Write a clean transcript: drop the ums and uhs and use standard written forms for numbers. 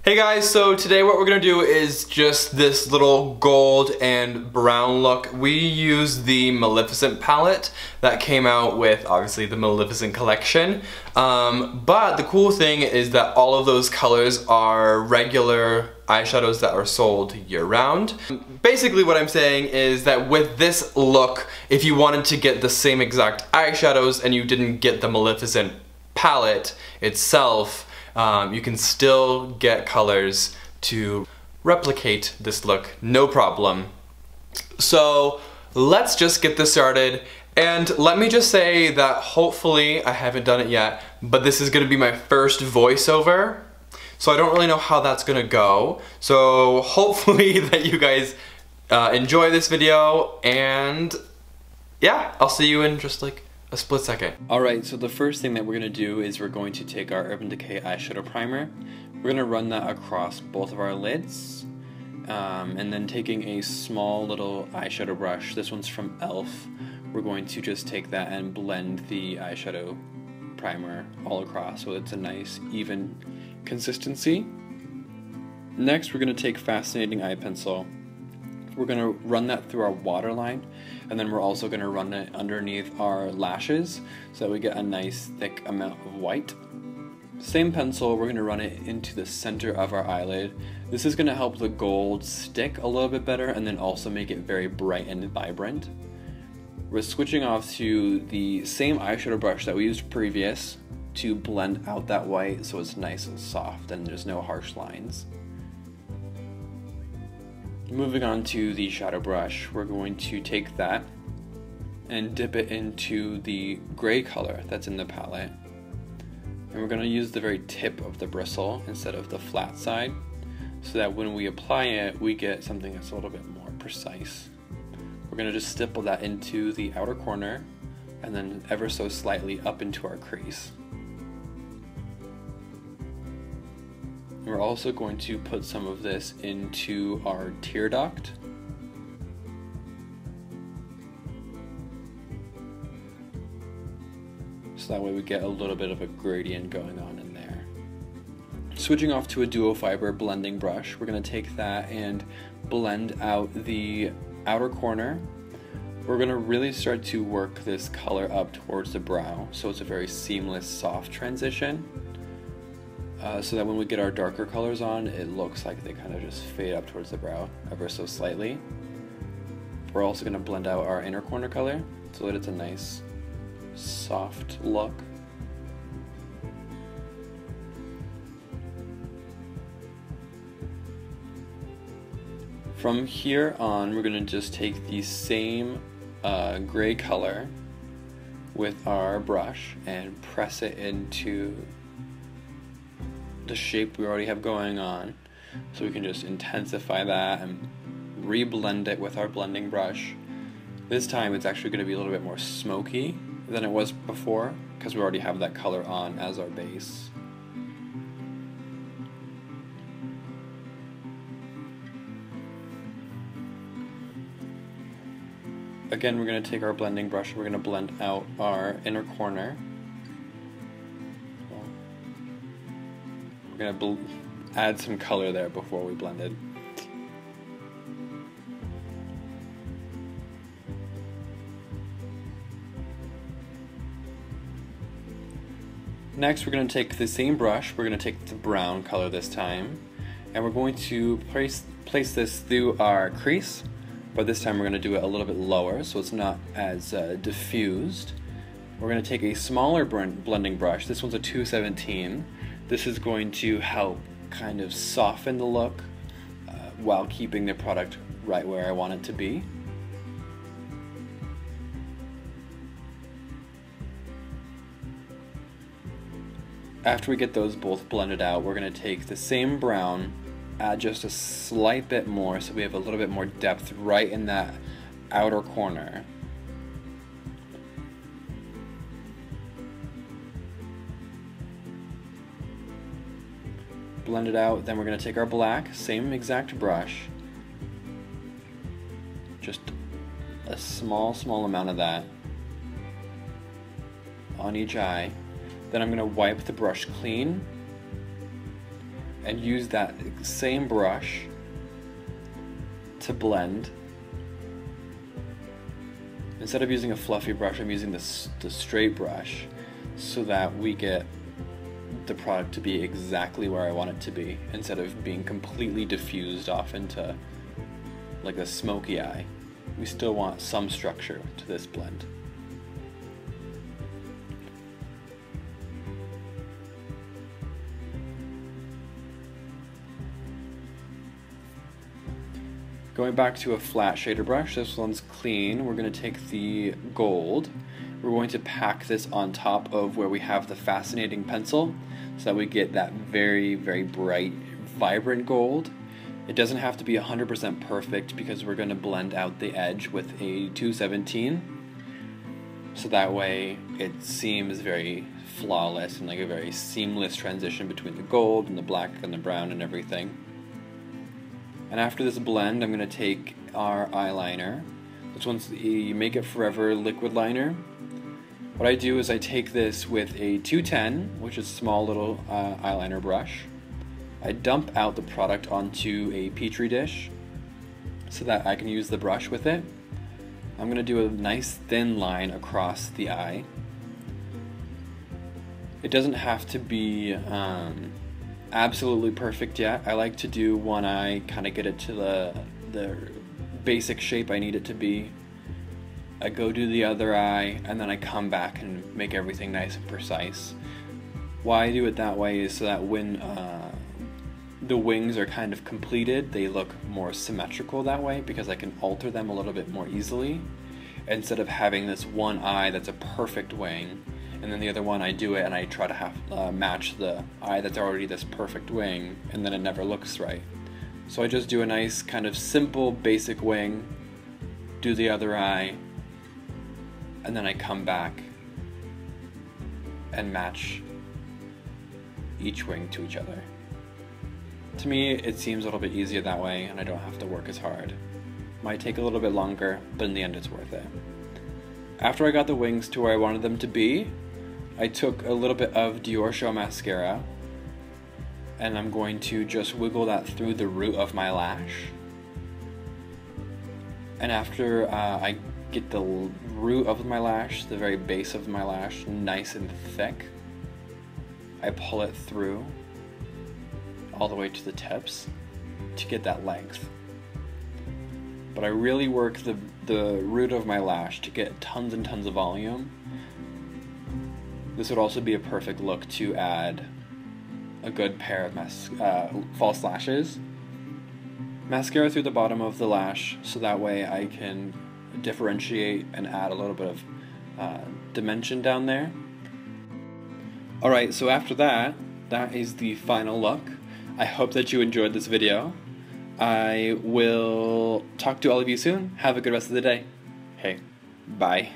Hey guys, so today what we're gonna do is just this little gold and brown look. We use the Maleficent palette that came out with obviously the Maleficent collection. But the cool thing is that all of those colors are regular eyeshadows that are sold year-round. Basically what I'm saying is that with this look, if you wanted to get the same exact eyeshadows and you didn't get the Maleficent palette itself, you can still get colors to replicate this look, no problem. So let's just get this started. And let me just say that hopefully, I haven't done it yet, but this is gonna be my first voiceover. So I don't really know how that's gonna go. So hopefully that you guys enjoy this video, and yeah, I'll see you in just like a split second. Alright, so the first thing that we're going to do is we're going to take our Urban Decay eyeshadow primer. We're going to run that across both of our lids. And then taking a small little eyeshadow brush, this one's from e.l.f., we're going to just take that and blend the eyeshadow primer all across so it's a nice even consistency. Next we're going to take Fascinating Eye Pencil. We're going to run that through our waterline, and then we're also going to run it underneath our lashes so that we get a nice thick amount of white. Same pencil, we're going to run it into the center of our eyelid. This is going to help the gold stick a little bit better and then also make it very bright and vibrant. We're switching off to the same eyeshadow brush that we used previous to blend out that white so it's nice and soft and there's no harsh lines. Moving on to the shadow brush, we're going to take that and dip it into the gray color that's in the palette. And we're going to use the very tip of the bristle instead of the flat side, so that when we apply it, we get something that's a little bit more precise. We're going to just stipple that into the outer corner and then ever so slightly up into our crease. We're also going to put some of this into our tear duct. So that way we get a little bit of a gradient going on in there. Switching off to a duo fiber blending brush, we're going to take that and blend out the outer corner. We're going to really start to work this color up towards the brow so it's a very seamless, soft transition. So that when we get our darker colors on, it looks like they kind of just fade up towards the brow ever so slightly. We're also going to blend out our inner corner color so that it's a nice soft look. From here on, we're going to just take the same gray color with our brush and press it into the shape we already have going on, so we can just intensify that and reblend it with our blending brush. This time it's actually going to be a little bit more smoky than it was before because we already have that color on as our base. Again, we're going to take our blending brush and we're going to blend out our inner corner. We're going to add some color there before we blend it. Next, we're going to take the same brush, we're going to take the brown color this time, and we're going to place this through our crease, but this time we're going to do it a little bit lower so it's not as diffused. We're going to take a smaller blending brush, this one's a 217. This is going to help kind of soften the look while keeping the product right where I want it to be. After we get those both blended out, we're going to take the same brown, add just a slight bit more so we have a little bit more depth right in that outer corner. Blend it out, then we're going to take our black, same exact brush, just a small amount of that on each eye. Then I'm going to wipe the brush clean and use that same brush to blend. Instead of using a fluffy brush, I'm using the straight brush so that we get the product to be exactly where I want it to be, instead of being completely diffused off into like a smoky eye. We still want some structure to this blend. Going back to a flat shader brush, this one's clean. We're going to take the gold. We're going to pack this on top of where we have the fascinating pencil so that we get that very, very bright, vibrant gold. It doesn't have to be 100% perfect because we're going to blend out the edge with a 217. So that way it seems very flawless and like a very seamless transition between the gold and the black and the brown and everything. And after this blend, I'm going to take our eyeliner. This one's the Make It Forever liquid liner. What I do is I take this with a 210, which is a small little eyeliner brush. I dump out the product onto a petri dish so that I can use the brush with it. I'm going to do a nice thin line across the eye. It doesn't have to be absolutely perfect yet. I like to do one eye, kind of get it to the basic shape I need it to be. I go do the other eye, and then I come back and make everything nice and precise. Why I do it that way is so that when the wings are kind of completed, they look more symmetrical that way, because I can alter them a little bit more easily, instead of having this one eye that's a perfect wing, and then the other one I do it and I try to have match the eye that's already this perfect wing, and then it never looks right. So I just do a nice kind of simple basic wing, do the other eye, and then I come back and match each wing to each other. To me, it seems a little bit easier that way, and I don't have to work as hard. Might take a little bit longer, but in the end it's worth it. After I got the wings to where I wanted them to be, I took a little bit of Dior Show mascara, and I'm going to just wiggle that through the root of my lash. And after I get the root of my lash, the very base of my lash, nice and thick, I pull it through all the way to the tips to get that length. But I really work the root of my lash to get tons and tons of volume. This would also be a perfect look to add a good pair of false lashes. Mascara through the bottom of the lash, so that way I can differentiate and add a little bit of dimension down there. Alright, so after that is the final look. I hope that you enjoyed this video. I will talk to all of you soon. Have a good rest of the day. Hey, bye.